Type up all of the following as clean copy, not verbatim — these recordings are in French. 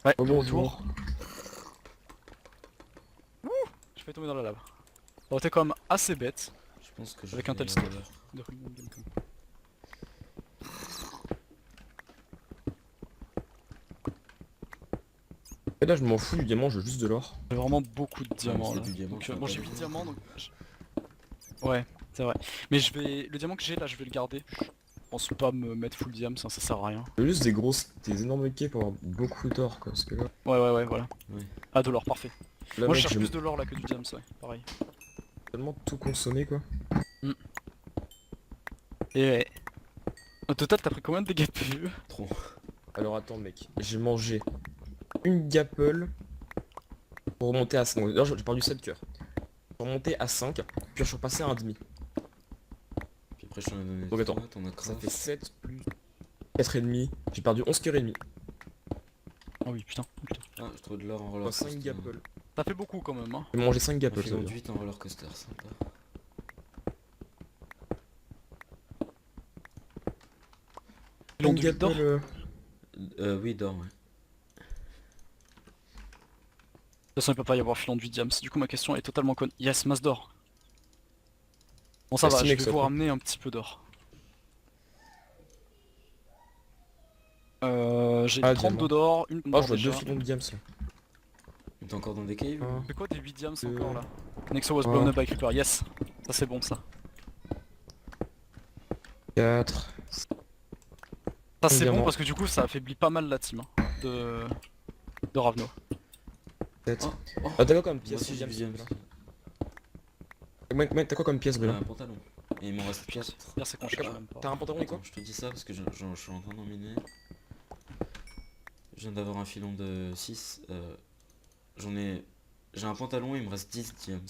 Ouais, Oh, de bonjour. retour. Je vais tomber dans la lave. Ça aurait été quand même assez bête Je pense que je avec un vais... tel stop de Rhythm Game. Et là, je m'en fous du diamant, je veux juste de l'or. J'ai vraiment beaucoup de diamants c'est là. du diamant, Donc, tu vas bon, pas j'ai le 8 voir. diamants donc. Ouais, c'est vrai. Mais je vais. Le diamant que j'ai là, je vais le garder. Je pense pas me mettre full diam, ça sert à rien. Je veux juste des grosses, des énormes quais pour avoir beaucoup d'or quoi. Parce que là, Ouais, voilà. Ouais. Ah, de l'or, parfait. là Moi je mec, cherche j'ai plus de l'or là que du diam, ouais, pareil. tellement tout consommé quoi. Mm. Et ouais. Au total, t'as pris combien de dégâts de PvE? Trop. Alors attends mec, j'ai mangé une gapple pour remonter à 5. D'ailleurs j'ai perdu 7 cœurs. Pour remonter à 5, puis je suis repassé à 1,5. Puis après, je t'en ai donné Donc attends, 3, t'en as ça craft. fait 7 plus 4,5. J'ai perdu 11 cœurs et demi. Ah oui, putain. Ah, je trouve de l'or en roller Soit 5 coaster. gapple. Ça fait beaucoup quand même, hein. J'ai mangé 5 Un gapple ça filon veut de dire. 8 en roller coaster, sympa. Filon 5 de 8 d'or. gapple, Oui, d'or, ouais. De toute façon, il peut pas y avoir filon de 8 diams. Du coup, ma question est totalement conne. Yes, masse d'or. Bon, ça va, Merci, je mec, vais ça vous va. ramener un petit peu d'or. J'ai Ah, 32 diamant. d'or, une tonne Oh, d'or je vois 2 déjà. filons de diams là. T'es encore dans des caves Ah. C'est quoi des 8 diams Euh, encore là? Nexo was ah. blown up by Creeper, yes. Ça c'est bon ça. 4. Ça c'est bon diamants. parce que du coup ça affaiblit pas mal la team hein, de Ravno. 7. Oh, oh. Ah, t'as quoi comme Moi pièce aussi j'ai diams, du s'il te diams. plaît, là Mec, t'as quoi comme pièce, Bella? Un pantalon. Et il m'en reste 4. Pire c'est qu'on cherche même pas. T'as un pantalon et quoi? Je te dis ça parce que je suis en train d'en miner. Je viens d'avoir un filon de 6. J'ai un pantalon, il me reste 10 diams.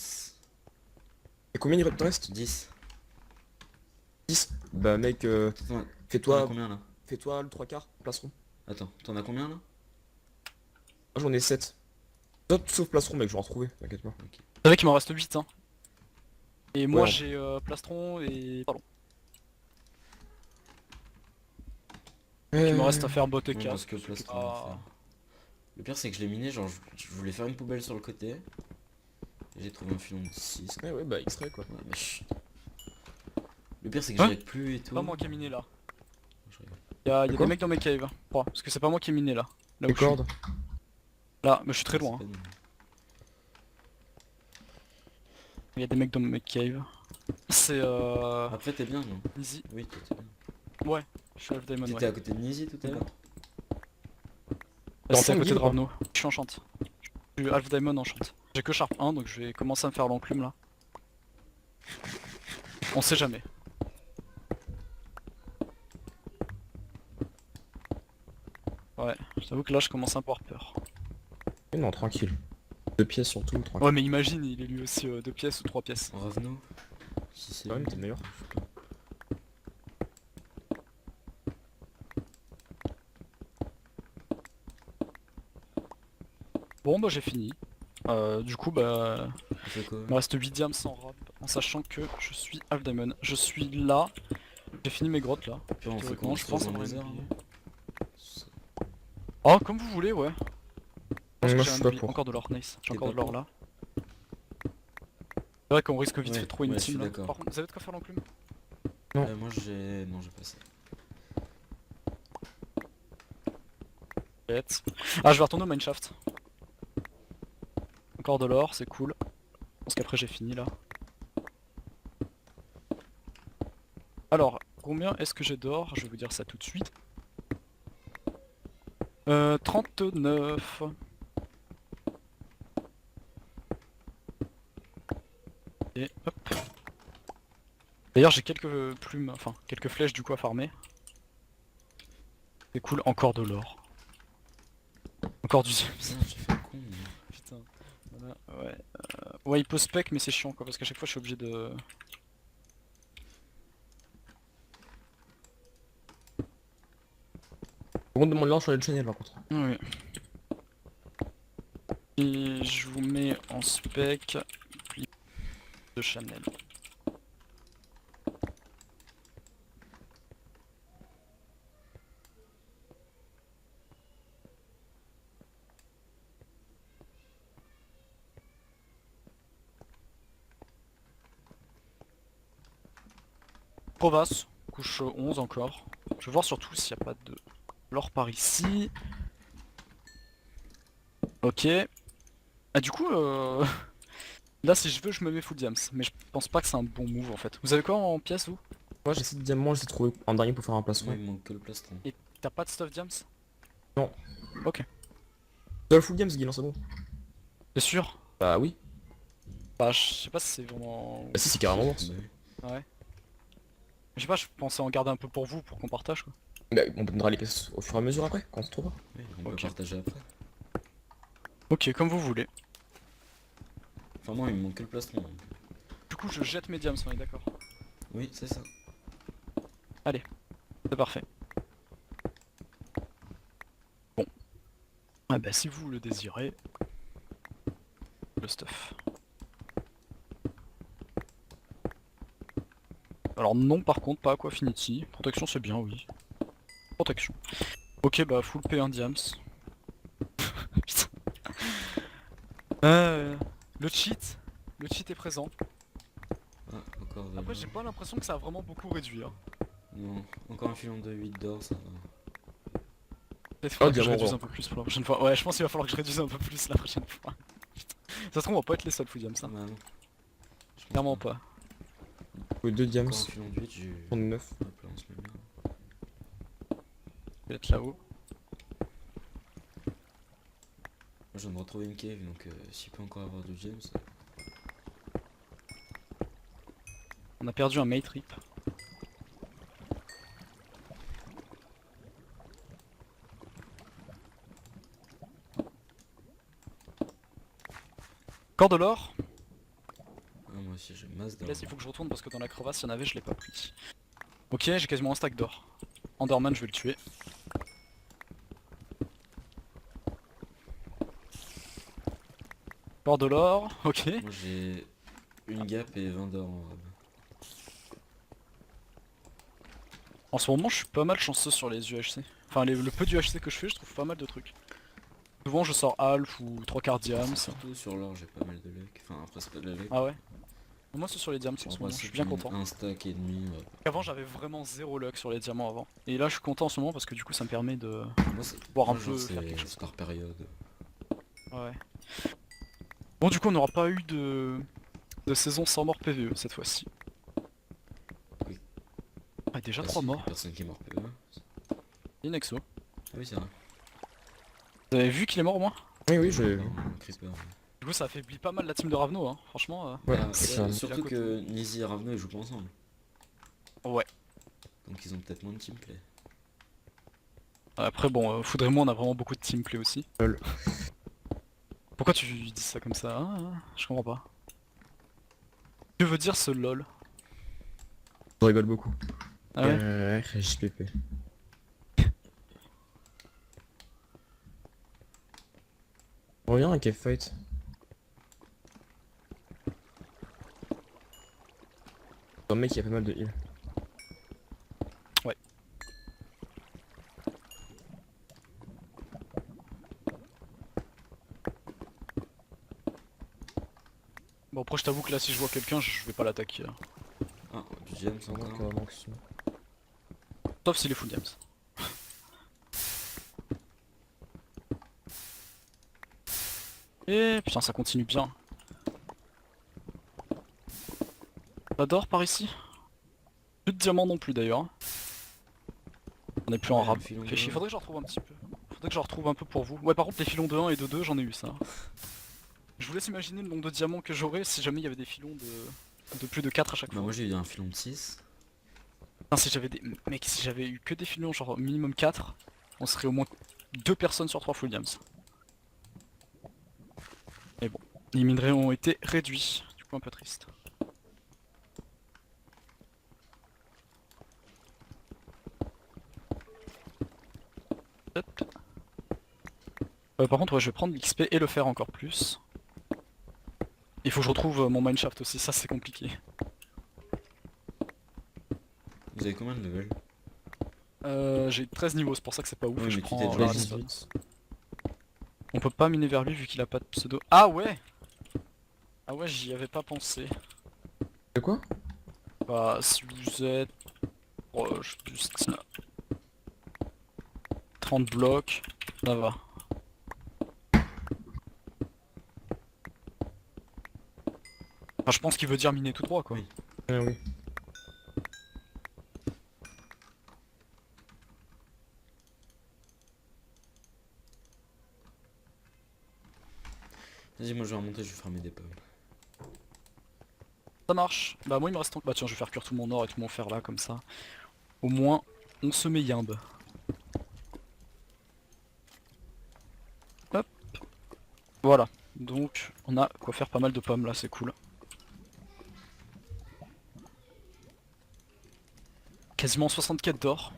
Et combien il te reste? 10. 10. Bah, mec, T'en as fais-toi combien là? fais-toi le 3 quarts, plastron. Attends, t'en as combien là? Moi, j'en ai 7. Toi, sauf plastron, mec, je vais en retrouver, t'inquiète pas. Ok. Vous savez qu'il m'en reste 8 hein. Et moi Ouais. j'ai plastron et... Pardon. Il me reste à faire botte et Non, parce casque. que ce qui est plastron, pas- on va faire. Le pire c'est que je l'ai miné, genre je voulais faire une poubelle sur le côté. Et j'ai trouvé un filon de 6. Ouais, bah, X-ray quoi. Ouais, bah, chut. Le pire c'est que Hein j'y arrive plus et tout. Pas moi qui ai miné là. Je rigole. Y'a Quoi des mecs dans mes caves. Crois, parce que c'est pas moi qui ai miné là. Là où Les je suis. cordes. Là, mais je suis très C'est loin. pas Hein. nous. Il y a des mecs dans mes caves. C'est Après t'es bien non? Easy. Oui, toi t'es bien. Ouais, je suis Half Diamond, T'étais ouais. à côté de Nizi tout à l'heure? T'es en C'est à train de côté de guide, Ravno. Je suis en chante. Je suis Half Diamond en chante. J'ai que Sharp 1 donc je vais commencer à me faire l'enclume là. On sait jamais. Ouais, je t'avoue que là je commence à avoir peur. Non, tranquille. 2 pièces surtout, tranquille. Ouais mais imagine, il est lui aussi 2 pièces ou 3 pièces. En Ravno? Si c'est... Ouais, mais t'es le meilleur. Je sais pas. Bon bah j'ai fini. Du coup bah... On fait quoi? Il me reste 8 diams sans rap, en sachant que je suis Half Diamond. Je suis là. J'ai fini mes grottes là. Puis on fait Théoriquement, quoi? On je se pense pose dans avoir les une airs grille. hein? Oh, comme vous voulez, ouais. Je pense que Moi, j'ai je un suis là grille. pour. Encore de l'or, nice. J'ai T'es encore pas de l'or pour? là. C'est vrai qu'on risque vite Ouais, fait trop ouais, je inutile suis là. d'accord. Par contre, vous avez de quoi faire l'enclume? Non. Moi j'ai... Non j'ai pas ça. Peut-être. Ah, je vais retourner au mineshaft. Encore de l'or, c'est cool. Je pense qu'après j'ai fini là. Alors, combien est-ce que j'ai d'or? Je vais vous dire ça tout de suite. 39. Et hop. D'ailleurs j'ai quelques plumes, enfin quelques flèches du coup à farmer. C'est cool, encore de l'or. Encore du... Putain, j'ai fait le con. Mais... Putain, voilà, ouais. Ouais, il peut spec, mais c'est chiant quoi, parce qu'à chaque fois je suis obligé de... On demande l'or sur les channels par contre. Oui. Et je vous mets en spec, puis de Chanel. Crevasse, couche 11 encore. Je vais voir surtout s'il n'y a pas de l'or par ici. Ok. Ah du coup, là si je veux je me mets full diams, mais je pense pas que c'est un bon move en fait. Vous avez quoi en pièces vous? Moi j'essaie de diamants, j'essaie de trouver un dernier pour faire un plastron. Moi, il me manque que le plastron. Et t'as pas de stuff diams? Non. Ok. T'as le full diams, Guy, c'est bon. T'es sûr? Bah oui. Bah je sais pas si c'est vraiment... Bah si, c'est carrément bon. Bah oui. Ouais. Je sais pas, je pensais en garder un peu pour vous, pour qu'on partage quoi. Bah on donnera les pièces au fur et à mesure après, quand on se trouvera. Oui, on peut Ok. partager après. Ok, comme vous voulez. Enfin, moi, il me manque que le plastron. Donc. Du coup je jette mes diams, on est d'accord? Oui, c'est ça. C'est parfait. Bon. Ah bah si vous le désirez, le stuff. Alors non par contre, pas Aquafinity. Protection c'est bien, oui. Protection. Ok bah full P1 diams. Putain. Le cheat. Le cheat est présent. Ah, encore de Après l'or. j'ai pas l'impression que ça a vraiment beaucoup réduit. Hein. Non, encore un filon de 8 d'or, ça va. Peut-être faudra que je diamant réduise roi. un peu plus pour la prochaine fois. Ouais je pense qu'il va falloir que je réduise un peu plus la prochaine fois. Putain. Ça se trouve on va pas être les seuls full diams ça. Bah non. Je pense Clairement pas. Oui, 2 diams. Encore un filon de 8, j'ai... 39. Hop là, on se met bien. Je vais être là-haut. Moi, je viens de retrouver une cave, donc s'il peut encore avoir du James... On a perdu un mate rip. Encore de l'or. Ah, moi aussi, j'ai masse d'or. Là il faut que je retourne parce que dans la crevasse il y en avait, je l'ai pas pris. Ok, j'ai quasiment un stack d'or. Enderman je vais le tuer. Encore de l'or, ok. Moi, j'ai une gap et 20 d'or en rab. En ce moment je suis pas mal chanceux sur les UHC. Enfin le peu d'UHC que je fais je trouve pas mal de trucs. Souvent je sors half ou 3 quarts diams. Surtout sur l'or, j'ai pas mal de luck. Enfin, après, c'est pas de la luck. Ah ouais. Moi c'est sur les diams en En ce moment, je principe, suis bien content. Un stack et demi. Ouais. Avant j'avais vraiment zéro luck sur les diamants avant. Et là je suis content en ce moment parce que du coup ça me permet de Moi, c'est voir un moi, peu genre, faire quelque chose. c'est par période. Ouais. Bon du coup on n'aura pas eu de saison sans mort PVE cette fois-ci. Oui. Ah déjà Ah, 3 si, morts. Personne qui est mort PE. Et Nexo. Ah oui, c'est vrai. Vous avez vu qu'il est mort au moins? Oui, oui, je. CRISPR. Du coup ça affaiblit pas mal la team de Ravno hein, franchement. Ouais, Ah, c'est ouais, ça. surtout côté. que Nizi et Ravno ils jouent pas ensemble. Ouais. Donc ils ont peut-être moins de teamplay. Après bon, Foudre et moi on a vraiment beaucoup de teamplay aussi. Lol. Pourquoi tu dis ça comme ça je comprends pas. Que veut dire ce lol? Je rigole beaucoup. Ah ouais. JPP. On revient à Cave Fight. Un mec qui a pas mal de heal. Ouais. Bon après je t'avoue que là si je vois quelqu'un je vais pas l'attaquer. Hein. Ah, du James encore. Sauf s'il est full diams. Et putain ça continue bien. Pas d'or par ici? Plus de diamants non plus d'ailleurs. On est plus en Ouais, rab. le filon Fait de chier, un. faudrait que j'en retrouve un petit peu. Faudrait que j'en retrouve un peu pour vous. Ouais par contre les filons de 1 et de 2 j'en ai eu ça. Je vous laisse imaginer le nombre de diamants que j'aurais si jamais il y avait des filons de plus de 4 à chaque Bah fois. moi j'ai eu un filon de 6. Putain, si j'avais des... Mec, si j'avais eu que des filons genre minimum 4, on serait au moins 2 personnes sur 3 full diams. Mais bon, les minerais ont été réduits, du coup un peu triste. Hop. Par contre ouais, je vais prendre l'XP et le faire encore plus. Il faut que je retrouve mon mineshaft aussi, ça c'est compliqué. Vous avez combien de level? J'ai 13 niveaux, c'est pour ça que c'est pas ouf. Oui, et je mais tu prends t'es déjà la dit. respawn. On peut pas miner vers lui vu qu'il a pas de pseudo. Ah ouais! Ah ouais, j'y avais pas pensé. De quoi? Bah si vous êtes juste 30 blocs, ça va. Enfin, je pense qu'il veut dire miner tout droit quoi. Oui. Ah oui. Vas-y, moi je vais remonter, je vais farmer des pommes. Ça marche. Bah moi il me reste... Bah tiens, je vais faire cuire tout mon or et tout mon fer là comme ça. Au moins, on se met yimbe. Hop. Voilà. Donc on a quoi faire pas mal de pommes là, c'est cool. Quasiment 64 d'or.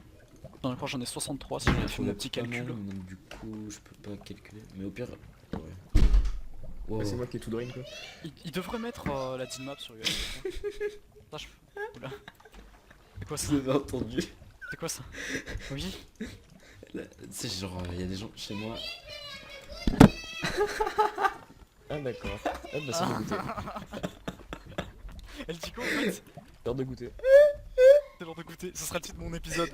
Non, encore j'en ai 63 si j'avais fait mon petit calcul. Donc du coup, je peux pas calculer. Mais au pire, ouais. Wow. Bah, c'est moi qui ai tout drain quoi. Il devrait mettre la team map sur ULF. Ça, je... Oula. C'est quoi ça? Vous avez entendu? C'est quoi ça? Oui. Là, tu sais, genre, il y a des gens chez moi. Ah d'accord. Ah bah c'est de goûter. Elle dit quoi en fait? L'heure de goûter. C'est l'heure de goûter, ce sera le titre de mon épisode.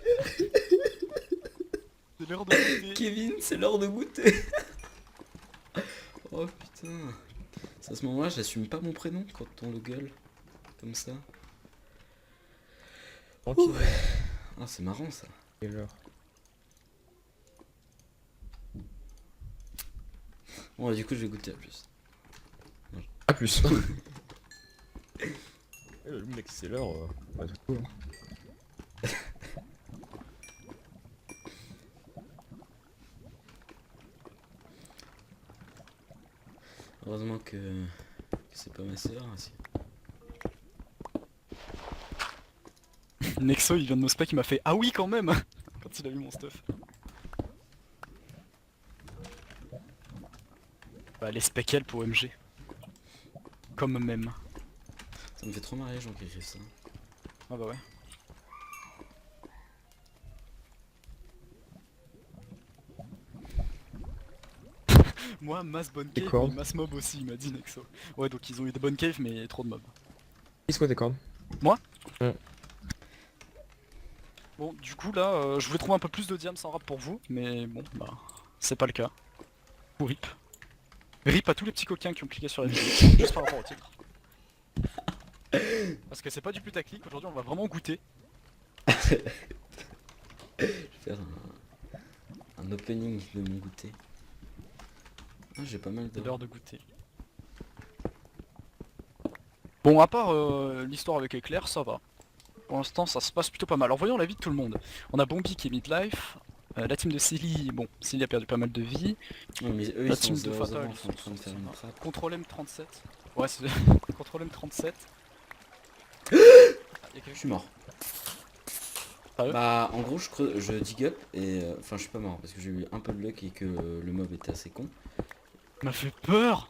C'est l'heure de goûter. Kevin, c'est l'heure de goûter. Oh putain. C'est à ce moment-là, j'assume pas mon prénom quand on le gueule. Comme ça. Tranquille. Ah, c'est marrant ça. Quelle heure? Bon, du coup, je vais goûter à plus. A plus. Le mec c'est l'heure. Ouais, c'est cool. Heureusement que c'est pas ma sœur. Si. Nexo il vient de nos specs, il m'a fait ah oui quand même quand il a vu mon stuff. Bah les specs help au MG. Comme même. Ça me fait trop marrer les gens qui écrivent ça. Ah bah ouais. Moi, masse bonne Des cave, cornes. mais masse mob aussi, il m'a dit Nexo. Ouais, donc ils ont eu des bonnes caves, mais trop de mobs. Qu'est-ce quoi tes cornes? Bon, du coup là, je voulais trouver un peu plus de diams en rap pour vous, mais bon, bah, c'est pas le cas. Ou rip. Rip à tous les petits coquins qui ont cliqué sur la vidéo, juste par rapport au titre. Parce que c'est pas du putaclic, aujourd'hui on va vraiment goûter. Je vais faire un opening de mon goûter. Ah, j'ai pas mal C'est de... l'heure de goûter. Bon, à part l'histoire avec Éclair, ça va. Pour l'instant, ça se passe plutôt pas mal. Alors voyons la vie de tout le monde. On a Bombi qui est midlife. La team de Silly, bon, Silly a perdu pas mal de vie. Ouais, mais eux, La ils sont team de 0-0 Fatal, en ils sont train de faire une trappe. Control M37. Ouais, c'est... Control M37. Je suis mort. Sérieux? Bah, en gros, je dig up et... Enfin, je suis pas mort parce que j'ai eu un peu de luck et que le mob était assez con. M'a fait peur.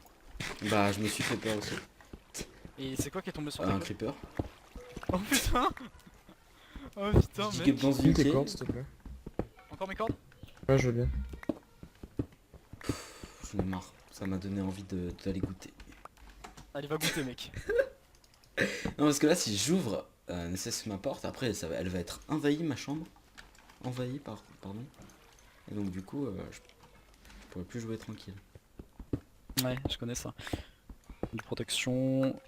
Bah, je me suis fait peur aussi. Et c'est quoi qui est tombé sur ta Un gueule? creeper. Oh putain. Oh putain, Je dig mec. up dans Dis une tes cave. cordes s'il te plaît. Encore mes cordes? Ouais je veux bien. J'en ai marre. Ça m'a donné envie d'aller goûter. Allez, va goûter, mec. Non, parce que là, si j'ouvre nécessairement ma porte, après, elle va être envahie, ma chambre. Envahie, pardon. Et donc, du coup, je pourrais plus jouer tranquille. Ouais, je connais ça. De protection...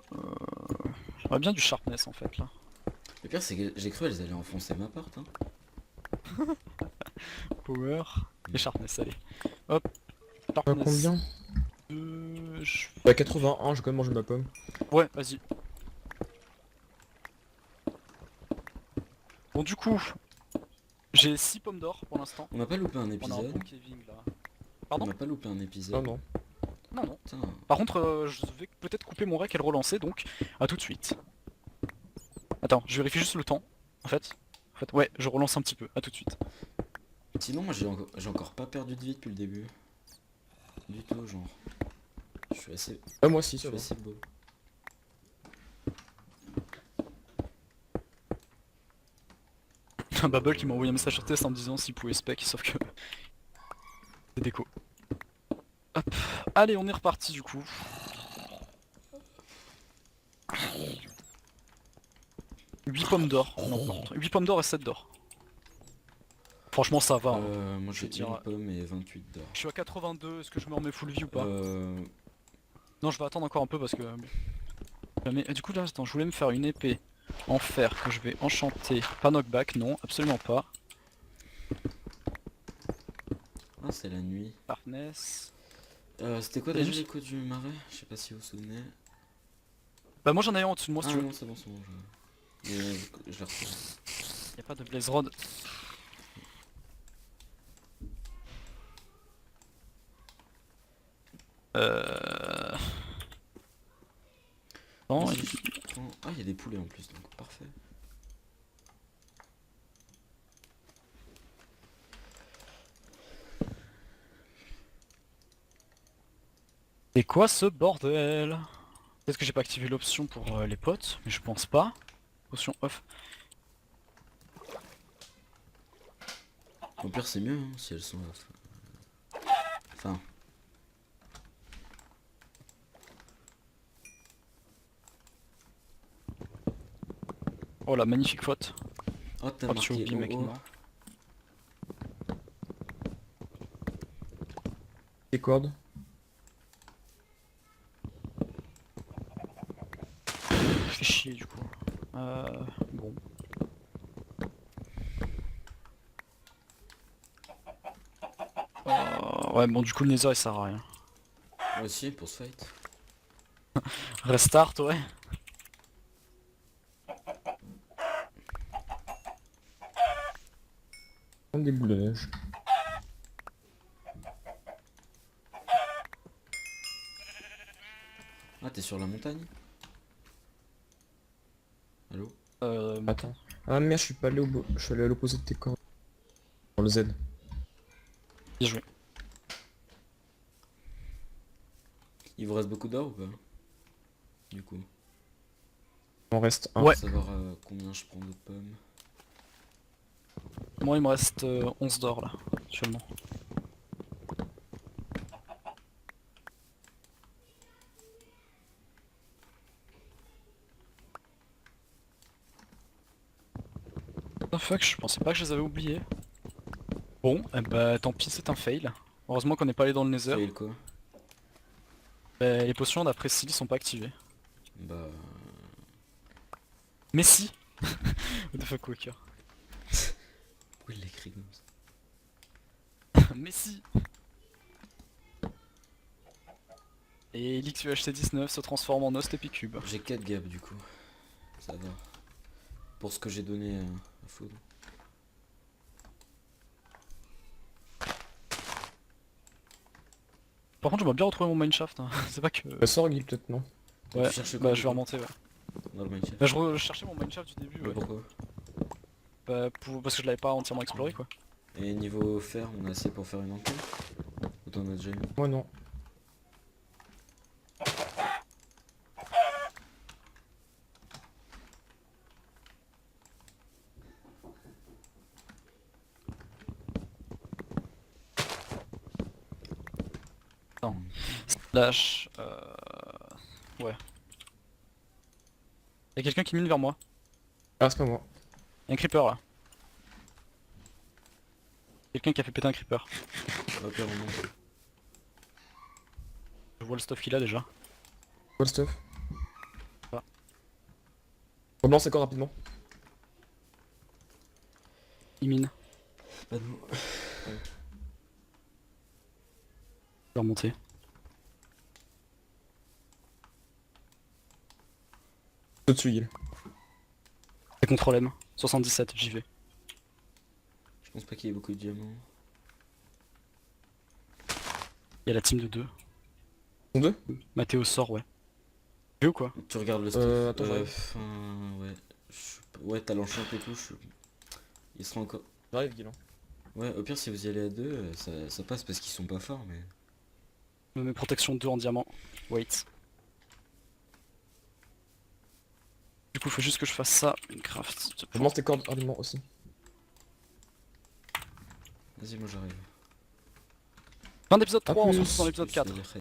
J'aimerais bien du sharpness en fait là. Le pire, c'est que j'ai cru qu'elles allaient enfoncer ma porte. Hein. Power et sharpness, allez. Hop. T'as Sharpness. combien? Je- Bah 81, j'ai quand même mangé ma pomme. Ouais, vas-y. Bon du coup, j'ai 6 pommes d'or pour l'instant. On n'a pas loupé un On a un épisode. bon caving là. On Pardon? n'a pas loupé un épisode. Non non. Non, non. Putain. Par contre, je vais peut-être couper mon rec et le relancer, donc à tout de suite. Attends, je vérifie juste le temps, en fait. Ouais, je relance un petit peu, à tout de suite. Sinon, moi, j'ai encore pas perdu de vie depuis le début. Du tout, genre. Je suis assez, Moi aussi je ça suis va. assez beau. Un Bubble qui m'a envoyé un message sur test en me disant s'il pouvait spec, sauf que... C'est déco. Hop, allez, on est reparti du coup. 8 pommes d'or. Non, par contre, 8 pommes d'or et 7 d'or. Franchement ça va. Hein. Moi Je j'ai veux dire, une pomme et 28 d'or. Je suis à 82, est-ce que je me remets full vie ou pas? Euh... Non, je vais attendre encore un peu parce que... Mais du coup là, attends, je voulais me faire une épée en fer que je vais enchanter. Pas knockback, non, absolument pas. Ah, c'est la nuit. Hardness. C'était quoi Et déjà juste- l'écho du marais? Je sais pas si vous vous souvenez. Bah moi j'en ai un en dessous de moi si Ah tu veux. non, c'est bon, c'est bon. Je l'ai retrouvé. Y'a pas de blaze rod. Non, Moi, il- si je prends- Ah, il y a des poulets en plus, donc parfait. c'est quoi ce bordel? Peut-être que j'ai pas activé l'option pour les potes, mais je pense pas. Option off. Au pire, c'est mieux hein, si elles sont off. Enfin, Oh la magnifique faute. oh, t'as Oh tu marqué oublies mec, oh, oh. non. Les cordes. Fais chier du coup. Bon. Ouais bon du coup le Nether il sert à rien. Moi aussi, pour ce fight. Restart ouais. Comme des boules de neige. Ah, t'es sur la montagne? Allô? Attends. Ah merde, je suis pas allé je suis allé à l'opposé de tes cordes. Dans le Z. Bien joué. Il vous reste beaucoup d'or ou pas? Du coup, Il en reste un. Ouais. pour savoir combien je prends de pommes. Moi il me reste 11 d'or là, actuellement. What the fuck, je pensais pas que je les avais oubliés. Bon, eh bah tant pis, c'est un fail. Heureusement qu'on n'est pas allé dans le Nether. Fail quoi? Bah, les potions d'après Seal sont pas activées. Bah... Mais si. What the fuck Walker. Pourquoi il l'écrit comme ça? Mais si. Et l'XUHC19 se transforme en Host Epicube. J'ai 4 gaps du coup. Ça va. Pour ce que j'ai donné à Food. Par contre, j'aimerais bien retrouver mon mineshaft. Hein. C'est pas que. Le sort Guy peut-être non. Ouais, Tu cherches quoi, bah du je vais coup remonter, ouais. Dans le Minecraft. Bah je cherchais mon mineshaft du début, Mais ouais. pourquoi? Bah, parce que je l'avais pas entièrement exploré, quoi. Et niveau fer, on a assez pour faire une antenne? Ou t'en as déjà une? Moi non. Slash... Ouais. Y'a quelqu'un qui mine vers moi. Ah c'est pas moi. Y'a un creeper là. Quelqu'un qui a fait péter un creeper. Au pire, on monte. Je vois le stuff qu'il a déjà. Quoi le stuff? Ah. Relance les cordes rapidement. Il mine. Pas de mots. Je vais remonter. Au-dessus Guil. C'est contrôle M. 77, j'y vais. Je pense pas qu'il y ait beaucoup de diamants. Y'a la team de 2. Sont deux? Mathéo sort, ouais. Tu veux ou quoi? Tu regardes le stuff. Attends, j'arrive. Enfin, ouais. Ouais, t'as l'enchant et tout. Il sera encore... J'arrive Guil. Ouais, au pire, si vous y allez à deux, ça passe parce qu'ils sont pas forts, mais... Je me mets protection 2 en diamant. Wait. Du coup, faut juste que je fasse ça. Craft. Je lance tes cordes rapidement aussi. Vas-y, moi j'arrive. Fin d'épisode À 3, on se plus. retrouve dans l'épisode 4.